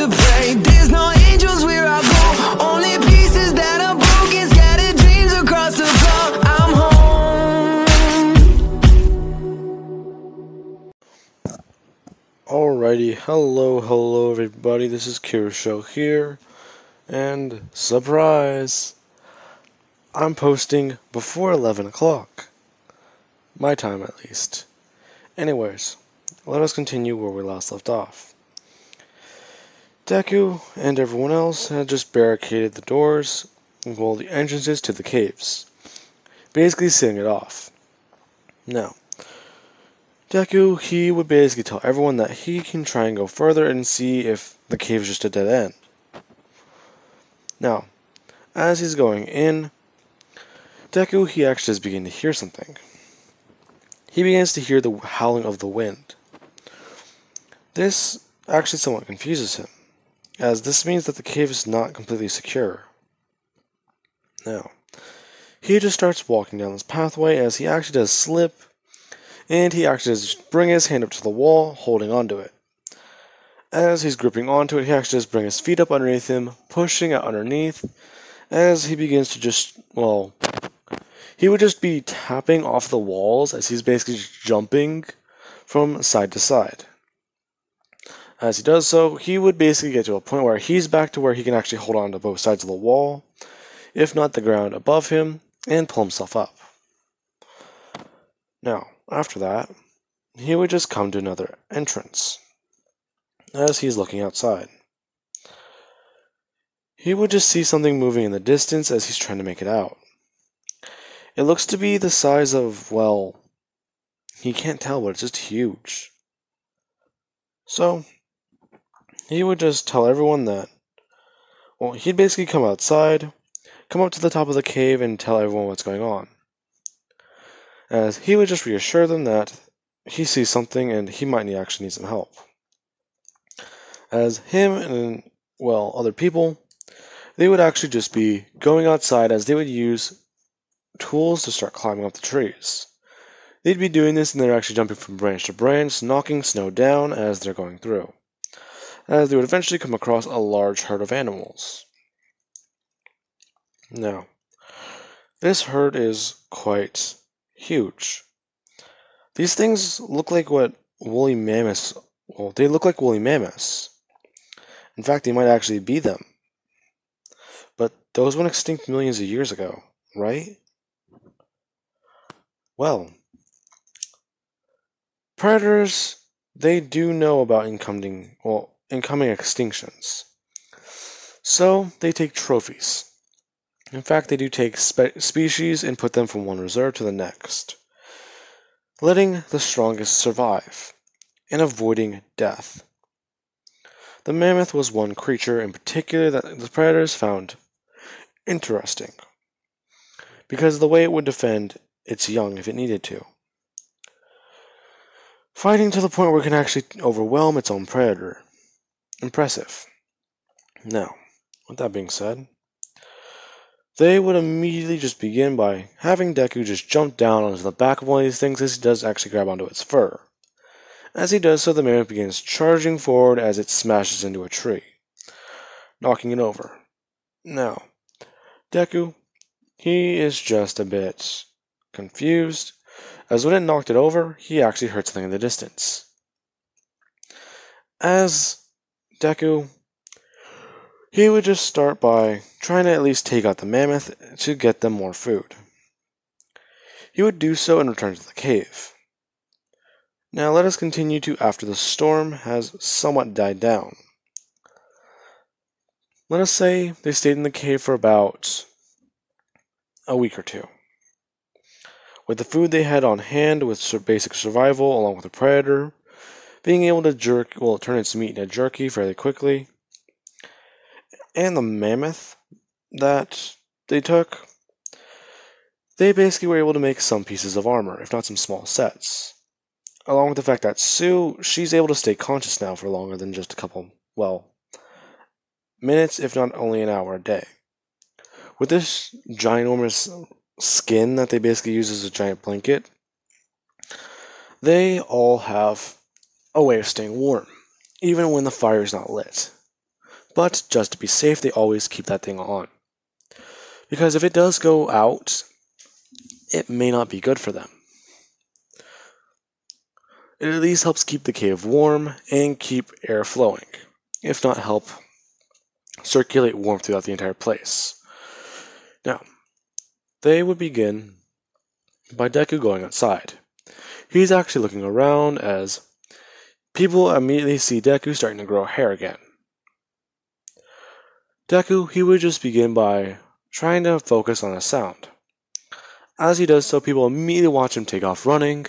to pray. There's no angels where I go, only pieces that are broken, scattered dreams across the floor. I'm home. Alrighty, hello everybody, this is Kirisho here, and surprise! I'm posting before 11 o'clock. My time at least. Anyways, let us continue where we last left off. Deku and everyone else had just barricaded the doors, well, the entrances to the caves, basically sealing it off. Now, Deku, he would basically tell everyone that he can try and go further and see if the cave is just a dead end. Now, as he's going in, Deku, he actually does begin to hear something. He begins to hear the howling of the wind. This actually somewhat confuses him, as this means that the cave is not completely secure. Now, he just starts walking down this pathway as he actually does slip, and he actually does bring his hand up to the wall, holding onto it. As he's gripping onto it, he actually does bring his feet up underneath him, pushing out underneath, as he begins to just, well, he would just be tapping off the walls as he's basically just jumping from side to side. As he does so, he would basically get to a point where he's back to where he can actually hold on to both sides of the wall, if not the ground above him, and pull himself up. Now, after that, he would just come to another entrance, as he's looking outside. He would just see something moving in the distance as he's trying to make it out. It looks to be the size of, well, he can't tell, but it's just huge. So, he would just tell everyone that, well, he'd basically come outside, come up to the top of the cave, and tell everyone what's going on. As he would just reassure them that he sees something and he might actually need some help. As him and, well, other people, they would actually just be going outside as they would use tools to start climbing up the trees. They'd be doing this and they're actually jumping from branch to branch, knocking snow down as they're going through, as they would eventually come across a large herd of animals. Now, this herd is quite huge. These things look like what woolly mammoths, well, they look like woolly mammoths. In fact, they might actually be them. But those went extinct millions of years ago, right? Well, predators, they do know about incoming extinctions. So, they take trophies. In fact, they do take species and put them from one reserve to the next, letting the strongest survive, and avoiding death. The mammoth was one creature in particular that the predators found interesting, because of the way it would defend its young if it needed to, fighting to the point where it can actually overwhelm its own predator. Impressive. Now, with that being said, they would immediately just begin by having Deku just jump down onto the back of one of these things as he does actually grab onto its fur. As he does so, the mammoth begins charging forward as it smashes into a tree, knocking it over. Now, Deku, he is just a bit confused, as when it knocked it over, he actually heard something in the distance. As Deku, he would just start by trying to at least take out the mammoth to get them more food. He would do so and return to the cave. Now let us continue to after the storm has somewhat died down. Let us say they stayed in the cave for about a week or two. With the food they had on hand, with basic survival along with the predator, being able to turn its meat into jerky fairly quickly, and the mammoth that they took, they basically were able to make some pieces of armor, if not some small sets. Along with the fact that Sue, she's able to stay conscious now for longer than just a couple, well, minutes, if not only an hour a day. With this ginormous skin that they basically use as a giant blanket, they all have a way of staying warm, even when the fire is not lit. But just to be safe, they always keep that thing on. Because if it does go out, it may not be good for them. It at least helps keep the cave warm and keep air flowing, if not help circulate warmth throughout the entire place. Now, they would begin by Deku going outside. He's actually looking around as people immediately see Deku starting to grow hair again. Deku, he would just begin by trying to focus on a sound. As he does so, people immediately watch him take off running.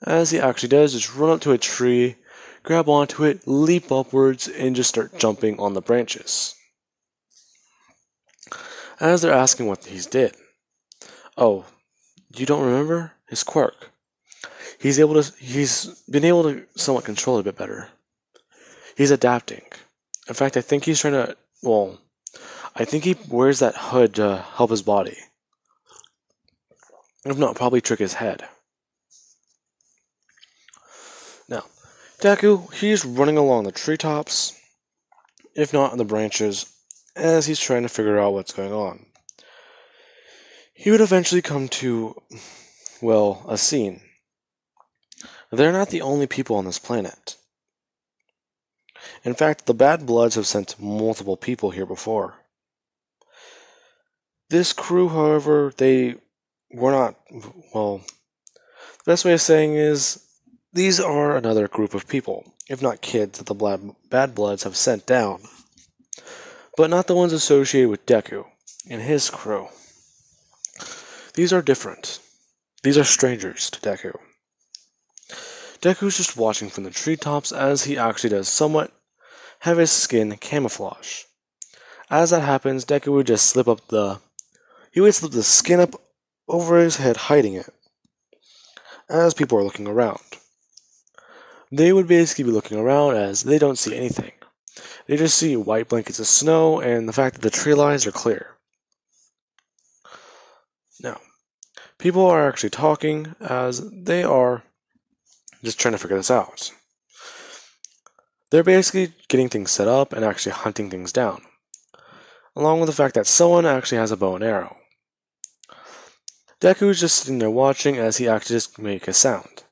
As he actually does, just run up to a tree, grab onto it, leap upwards, and just start jumping on the branches. As they're asking what he's did. Oh, you don't remember? His quirk. He's been able to somewhat control it a bit better. He's adapting. In fact, I think he's trying to, I think he wears that hood to help his body. If not, probably trick his head. Now, Deku, he's running along the treetops, if not on the branches, as he's trying to figure out what's going on. He would eventually come to, a scene. They're not the only people on this planet. In fact, the Bad Bloods have sent multiple people here before. This crew, however, they were not, the best way of saying is, these are another group of people, if not kids, that the Bad Bloods have sent down. But not the ones associated with Deku and his crew. These are different. These are strangers to Deku. Deku's just watching from the treetops as he actually does somewhat have his skin camouflage. As that happens, Deku would just slip the skin up over his head, hiding it, as people are looking around. They would basically be looking around as they don't see anything. They just see white blankets of snow and the fact that the tree lines are clear. Now, people are actually talking as they are just trying to figure this out. They're basically getting things set up and actually hunting things down, along with the fact that someone actually has a bow and arrow. Deku is just sitting there watching as he actually just makes a sound.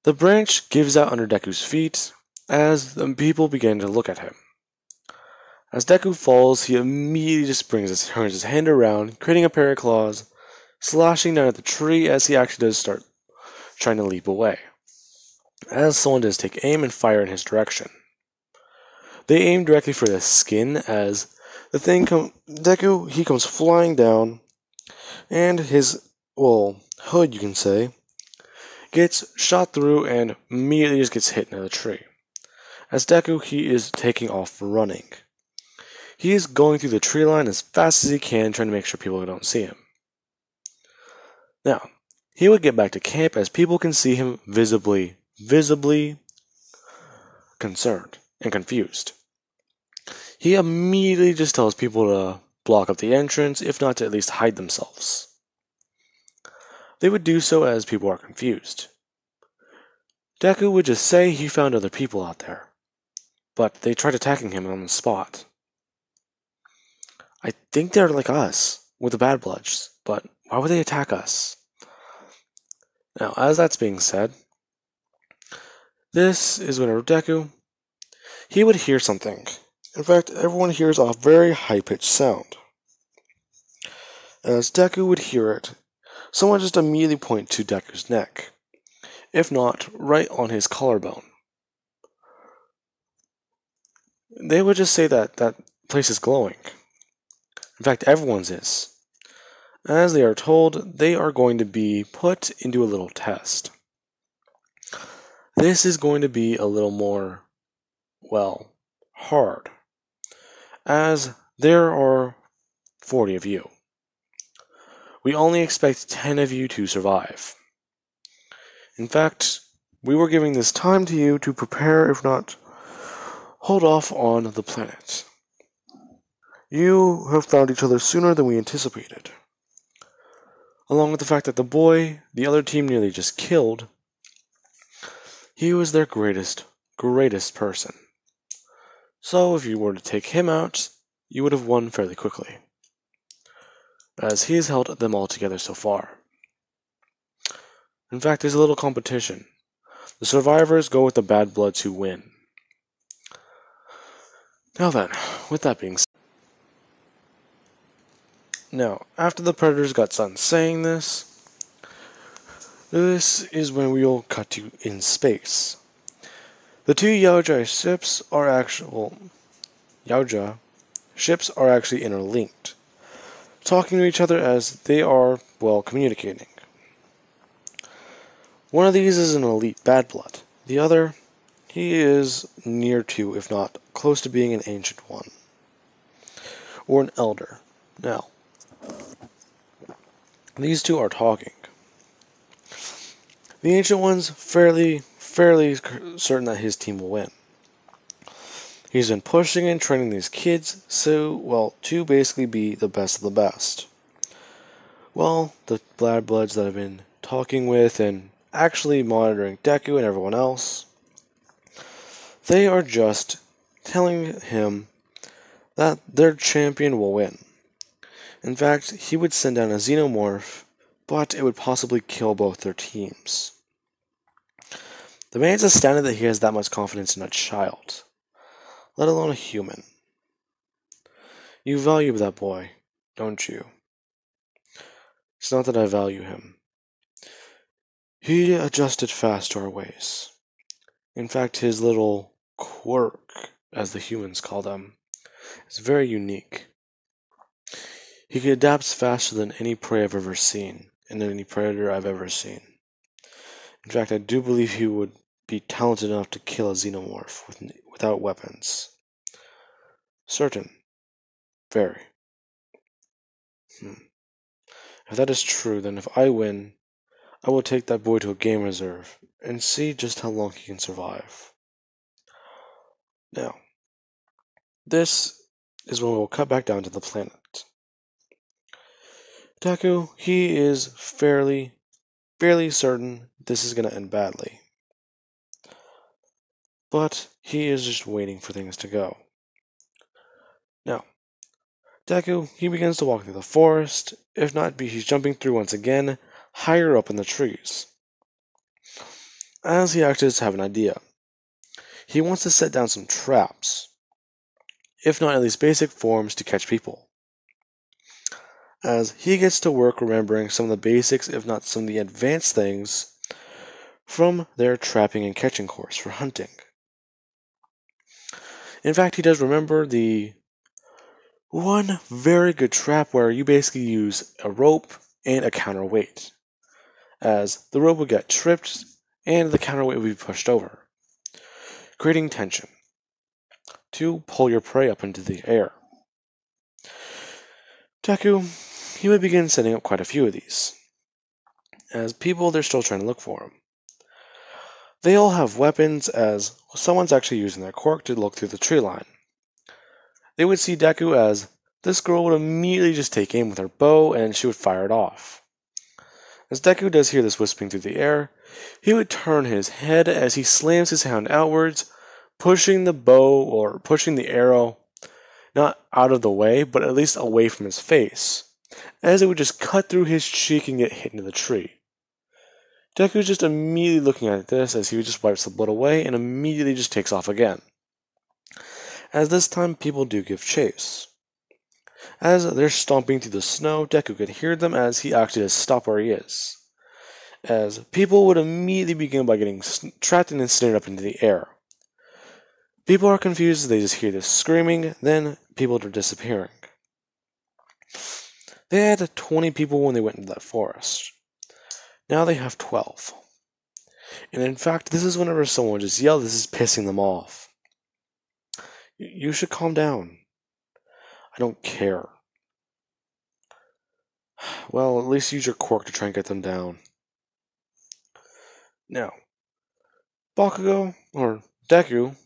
The branch gives out under Deku's feet as the people begin to look at him. As Deku falls, he immediately just turns his hand around, creating a pair of claws, slashing down at the tree as he actually does start trying to leap away. As someone does take aim and fire in his direction. They aim directly for the skin as Deku, he comes flying down, and his, hood, you can say, gets shot through and immediately just gets hit into the tree. As Deku, he is taking off running. He is going through the tree line as fast as he can, trying to make sure people don't see him. Now, he would get back to camp as people can see him visibly concerned and confused. He immediately just tells people to block up the entrance, if not to at least hide themselves. They would do so as people are confused. Deku would just say he found other people out there, but they tried attacking him on the spot. I think they're like us, with the Bad Bloods, but why would they attack us? Now, as that's being said, this is whenever Deku, he would hear something. In fact, everyone hears a very high-pitched sound. As Deku would hear it, someone just immediately point to Deku's neck, if not, right on his collarbone. They would just say that that place is glowing. In fact, everyone's is. As they are told, they are going to be put into a little test. This is going to be a little more, hard, as there are 40 of you. We only expect 10 of you to survive. In fact, we were giving this time to you to prepare, if not, hold off on the planet. You have found each other sooner than we anticipated. Along with the fact that the boy the other team nearly just killed, he was their greatest person. So if you were to take him out, you would have won fairly quickly, as he has held them all together so far. In fact, there's a little competition. The survivors go with the bad bloods who win. Now then, with that being said, now, after the Predators got done saying this is when we'll cut to in space. The two Yaoja ships are actually interlinked, talking to each other as they are, well, communicating. One of these is an elite bad blood. The other, he is near to, if not close to being an ancient one, or an elder. Now, these two are talking. The ancient one's fairly certain that his team will win. He's been pushing and training these kids to basically be the best of the best. Well, the bad bloods that I've been talking with and actually monitoring Deku and everyone else, they are just telling him that their champion will win. In fact, he would send down a xenomorph, but it would possibly kill both their teams. The man's astounded that he has that much confidence in a child, let alone a human. You value that boy, don't you? It's not that I value him. He adjusted fast to our ways. In fact, his little quirk, as the humans call them, is very unique. He adapts faster than any prey I've ever seen, and any predator I've ever seen. In fact, I do believe he would be talented enough to kill a xenomorph without weapons. Certain. Very. If that is true, then if I win, I will take that boy to a game reserve and see just how long he can survive. Now, this is when we'll cut back down to the planet. Deku, he is fairly certain this is going to end badly. But he is just waiting for things to go. Now, Deku, he begins to walk through the forest. If not, he's jumping through once again, higher up in the trees. As he actually does have an idea. He wants to set down some traps, if not at least basic forms to catch people. As he gets to work remembering some of the basics, if not some of the advanced things, from their trapping and catching course for hunting. In fact, he does remember the one very good trap where you basically use a rope and a counterweight, as the rope will get tripped and the counterweight will be pushed over, creating tension to pull your prey up into the air. Deku, he would begin setting up quite a few of these, as people, they're still trying to look for him. They all have weapons, as someone's actually using their quirk to look through the tree line. They would see Deku as this girl would immediately just take aim with her bow and she would fire it off. As Deku does hear this whispering through the air, he would turn his head as he slams his hand outwards, pushing the bow or pushing the arrow not out of the way, but at least away from his face, as it would just cut through his cheek and get hit into the tree. Deku's just immediately looking at this as he just wipes the blood away and immediately just takes off again. As this time people do give chase. As they're stomping through the snow, Deku could hear them as he actually does stop where he is. As people would immediately begin by getting trapped and snared up into the air. People are confused as they just hear this screaming, then people are disappearing. They had 20 people when they went into that forest. Now they have 12. And in fact, this is whenever someone would just yell, this is pissing them off. You should calm down. I don't care. Well, at least use your quirk to try and get them down. Now, Bakugo, or Deku,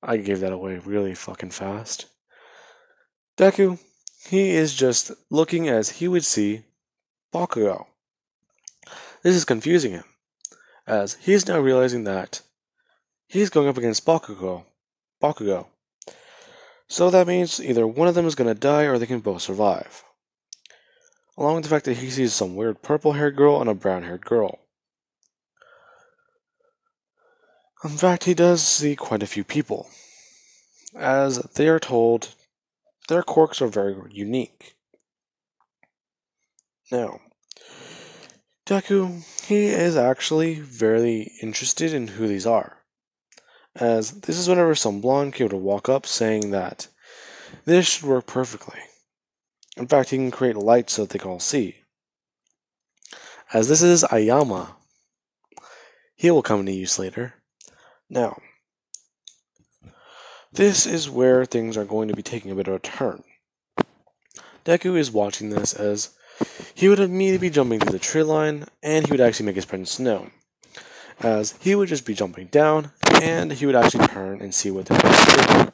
I gave that away really fucking fast. Deku, he is just looking as he would see Bakugo. This is confusing him, as he's now realizing that he's going up against Bakugo, So that means either one of them is going to die or they can both survive. Along with the fact that he sees some weird purple-haired girl and a brown-haired girl. In fact, he does see quite a few people, as they are told their quirks are very unique. Now, Deku, he is actually very interested in who these are, as this is whenever some blonde kid would walk up saying that this should work perfectly. In fact, he can create lights so that they can all see. As this is Ayama, he will come into use later. Now, this is where things are going to be taking a bit of a turn. Deku is watching this as he would immediately be jumping through the tree line, and he would actually make his presence known, as he would just be jumping down, and he would actually turn and see what they're going to do,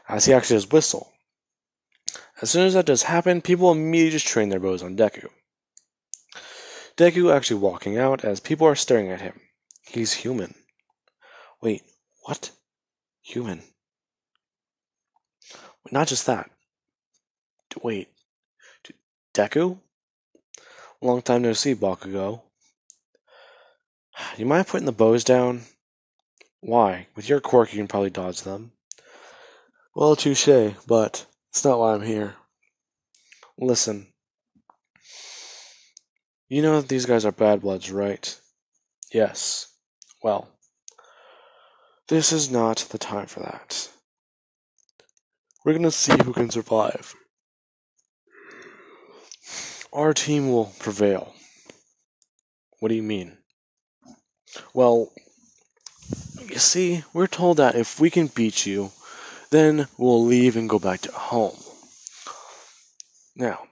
as he actually does whistle. As soon as that does happen, people immediately just train their bows on Deku. Deku actually walking out as people are staring at him. He's human. Wait, what? Human? Not just that. Wait. Deku? Long time no see, Bakugo. You mind putting the bows down? Why? With your quirk, you can probably dodge them. Well, touche, but it's not why I'm here. Listen. You know that these guys are bad bloods, right? Yes. Well, this is not the time for that. We're gonna see who can survive. Our team will prevail. What do you mean? Well, you see, we're told that if we can beat you, then we'll leave and go back to home. Now,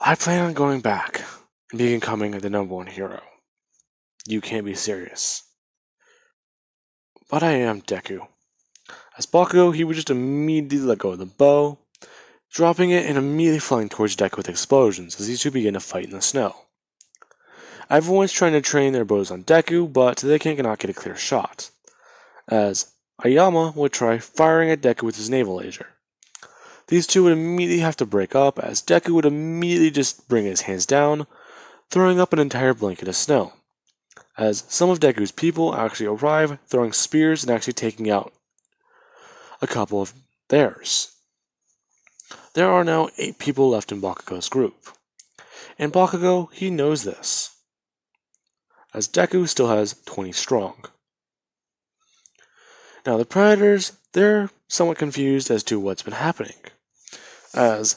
I plan on going back and becoming the #1 hero. You can't be serious. But I am Deku. As Bakugo, he would just immediately let go of the bow, dropping it and immediately flying towards Deku with explosions as these two begin to fight in the snow. Everyone's trying to train their bows on Deku, but they cannot get a clear shot, as Ayama would try firing at Deku with his navel laser. These two would immediately have to break up, as Deku would immediately just bring his hands down, throwing up an entire blanket of snow, as some of Deku's people actually arrive, throwing spears and actually taking out a couple of theirs. There are now 8 people left in Bakugo's group, and Bakugo, he knows this, as Deku still has 20 strong. Now the Predators, they're somewhat confused as to what's been happening, as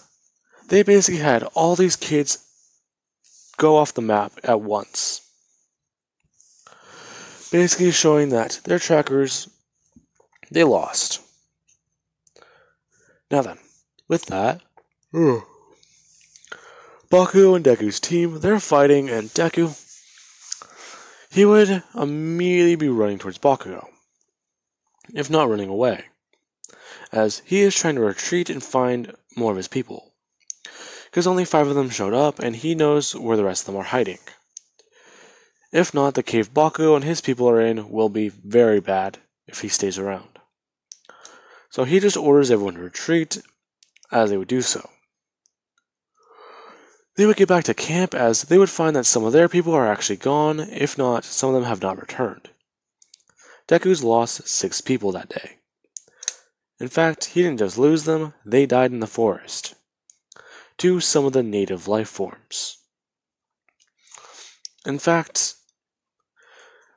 they basically had all these kids go off the map at once, basically showing that their trackers, they lost. Now then, with that, Bakugo and Deku's team, they're fighting, and Deku, he would immediately be running towards Bakugo, if not running away, as he is trying to retreat and find more of his people, because only 5 of them showed up, and he knows where the rest of them are hiding. If not, the cave Bakugo and his people are in will be very bad if he stays around. So he just orders everyone to retreat, as they would do so. They would get back to camp, as they would find that some of their people are actually gone, if not, some of them have not returned. Deku's lost 6 people that day. In fact, he didn't just lose them, they died in the forest, to some of the native life forms. In fact,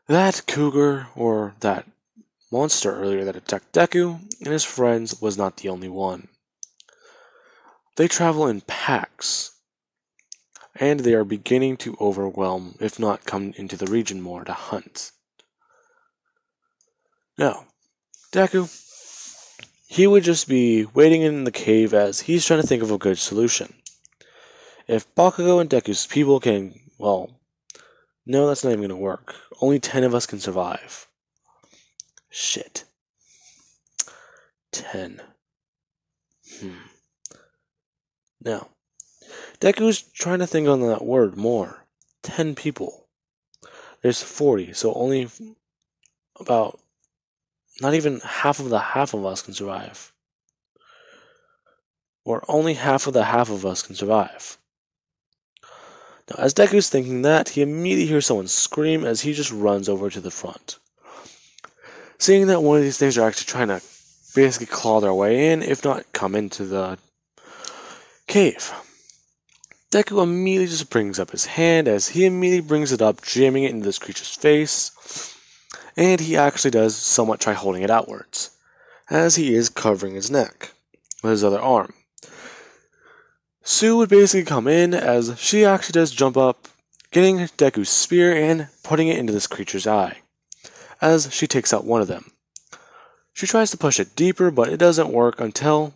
that cougar, or that monster earlier that attacked Deku and his friends, was not the only one. They travel in packs, and they are beginning to overwhelm, if not come into the region more to hunt. Now, Deku, he would just be waiting in the cave as he's trying to think of a good solution. If Bakugo and Deku's people can, well, no, that's not even going to work. Only 10 of us can survive. Shit. 10. Now, Deku's trying to think on that word more. 10 people. There's 40, so only about not even half of us can survive. or only half of us can survive. Now, as Deku's thinking that, he immediately hears someone scream as he just runs over to the front. Seeing that one of these things are actually trying to basically claw their way in, if not come into the cave. Deku immediately just brings up his hand as he immediately brings it up, jamming it into this creature's face, and he actually does somewhat try holding it outwards, as he is covering his neck with his other arm. Sue would basically come in as she actually does jump up, getting Deku's spear and putting it into this creature's eye, as she takes out one of them. She tries to push it deeper, but it doesn't work until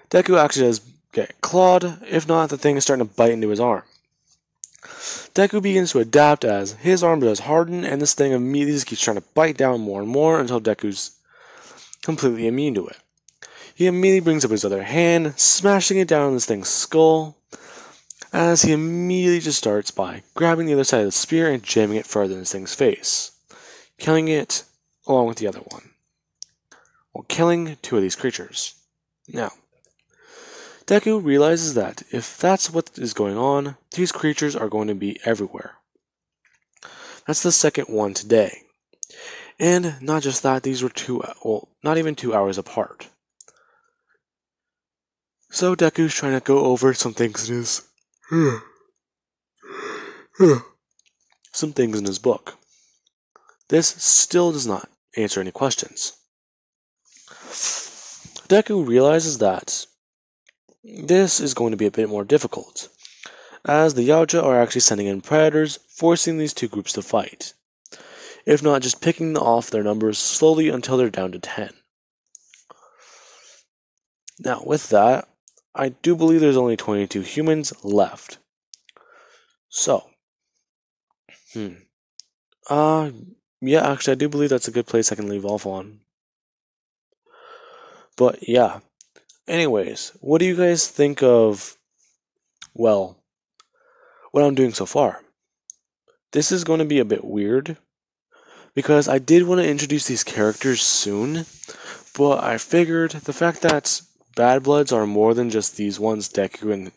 Deku actually does get clawed. If not, the thing is starting to bite into his arm. Deku begins to adapt as his arm does harden, and this thing immediately just keeps trying to bite down more and more until Deku's completely immune to it. He immediately brings up his other hand, smashing it down on this thing's skull, as he immediately just starts by grabbing the other side of the spear and jamming it further in this thing's face, killing it along with the other one, while killing two of these creatures. Now, Deku realizes that if that's what is going on, these creatures are going to be everywhere. That's the second one today. And not just that, these were not even 2 hours apart. So Deku's trying to go over some things in his book. This still does not answer any questions. Deku realizes that this is going to be a bit more difficult, as the Yautja are actually sending in predators, forcing these two groups to fight, if not just picking off their numbers slowly until they're down to 10. Now, with that, I do believe there's only 22 humans left. So, yeah, actually, I do believe that's a good place I can leave off on. But, yeah. Anyways, what do you guys think of, well, what I'm doing so far? This is going to be a bit weird, because I did want to introduce these characters soon, but I figured the fact that Bad Bloods are more than just these ones Deku and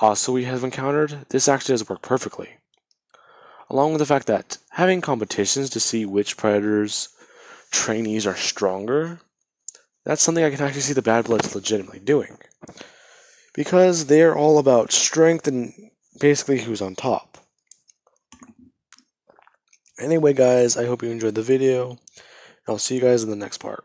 Asui have encountered, this actually does work perfectly. Along with the fact that having competitions to see which Predators trainees are stronger, that's something I can actually see the Bad Bloods legitimately doing. Because they're all about strength and basically who's on top. Anyway guys, I hope you enjoyed the video. I'll see you guys in the next part.